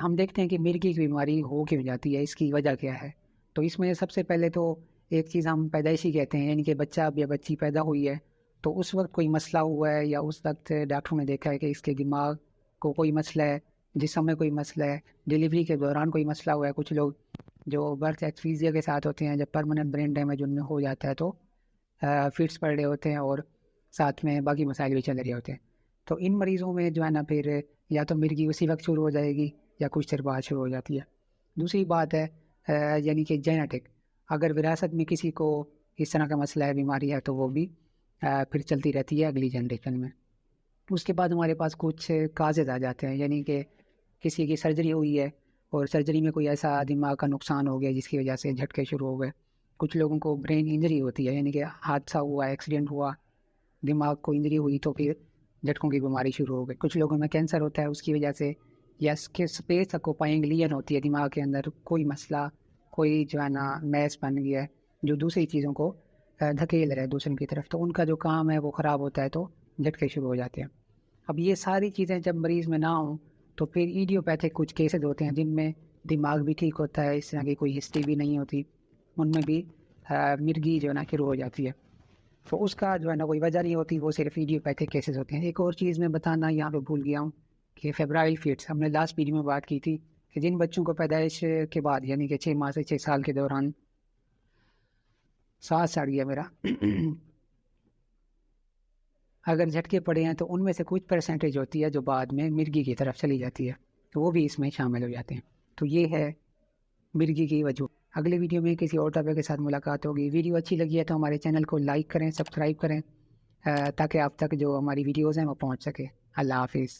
ہم دیکھتے ہیں کہ مرگی کی بیماری ہو کیوں جاتی ہے، اس کی وجہ کیا ہے. تو اس میں سب سے پہلے تو ایک چیز ہم پیدائشی کہتے ہیں، یعنی کہ بچہ یا بچی پیدا ہوئی ہے تو اس وقت کوئی مسئلہ ہوا ہے، یا اس وقت ڈاکٹروں نے دیکھا ہے کہ اس کے دماغ کو کوئی مسئلہ ہے، جسم میں کوئی مسئلہ ہے، ڈیلیوری کے دوران کوئی مسئلہ ہوا ہے. کچھ لوگ جو برتھ ایکسفیزیا کے ساتھ ہوتے ہیں، جب پرماننٹ برین ڈیمیج ان میں ہو جاتا ہے تو فٹس پڑ رہے ہوتے ہیں اور ساتھ میں باقی مسائل بھی چل رہے ہوتے ہیں. تو ان مریضوں میں جو ہے نا پھر یا تو مرگی اسی وقت شروع ہو جائے گی یا کچھ دیر بعد شروع ہو جاتی ہے. دوسری بات ہے یعنی کہ جینیٹک، اگر وراثت میں کسی کو اس طرح کا مسئلہ ہے، بیماری ہے، تو وہ بھی پھر چلتی رہتی ہے اگلی جنریشن میں. اس کے بعد ہمارے پاس کچھ کازز آ جاتے ہیں، یعنی کہ کسی کی سرجری ہوئی ہے اور سرجری میں کوئی ایسا دماغ کا نقصان ہو گیا جس کی وجہ سے جھٹکے شروع ہو گئے. کچھ لوگوں کو برین انجری ہوتی ہے، یعنی کہ حادثہ ہوا، ایکسیڈنٹ ہوا، دماغ کو انجری ہوئی تو پھر جھٹکوں کی بیماری شروع ہو گئی. کچھ لوگوں میں کینسر ہوتا ہے اس کی وجہ سے، یا اس کے اسپیس اکوپائنگ لیجن ہوتی ہے دماغ کے اندر، کوئی مسئلہ، کوئی جو ہے نا میس بن گیا ہے جو دوسری چیزوں کو دھکیل رہے دوسروں کی طرف، تو ان کا جو کام ہے وہ خراب ہوتا ہے تو جھٹکے شروع ہو جاتے ہیں. اب یہ ساری چیزیں جب مریض میں نہ ہوں تو پھر ایڈیوپیتھک کچھ کیسز ہوتے ہیں جن میں دماغ بھی ٹھیک ہوتا ہے، اس طرح کی کوئی ہسٹری بھی نہیں ہوتی، ان میں بھی مرگی جو ہے نا شروع ہو جاتی ہے. تو اس کا جو ہے نا کوئی وجہ نہیں ہوتی، وہ صرف ایڈیوپیتھک کیسز ہوتے ہیں. ایک اور چیز میں بتانا یہاں پہ بھول گیا ہوں کہ فیبرائل فٹس، ہم نے لاسٹ ویڈیو میں بات کی تھی کہ جن بچوں کو پیدائش کے بعد یعنی کہ 6 ماہ سے 6 سال کے دوران 7 سال گیا میرا اگر جھٹکے پڑے ہیں تو ان میں سے کچھ پرسنٹیج ہوتی ہے جو بعد میں مرگی کی طرف چلی جاتی ہے، تو وہ بھی اس میں شامل ہو جاتے ہیں. تو یہ ہے مرگی کی وجہ. اگلے ویڈیو میں کسی اور ٹاپک کے ساتھ ملاقات ہوگی. ویڈیو اچھی لگی ہے تو ہمارے چینل کو لائک کریں، سبسکرائب کریں تاکہ آپ تک جو ہماری ویڈیوز ہیں وہ پہنچ سکے. اللہ حافظ.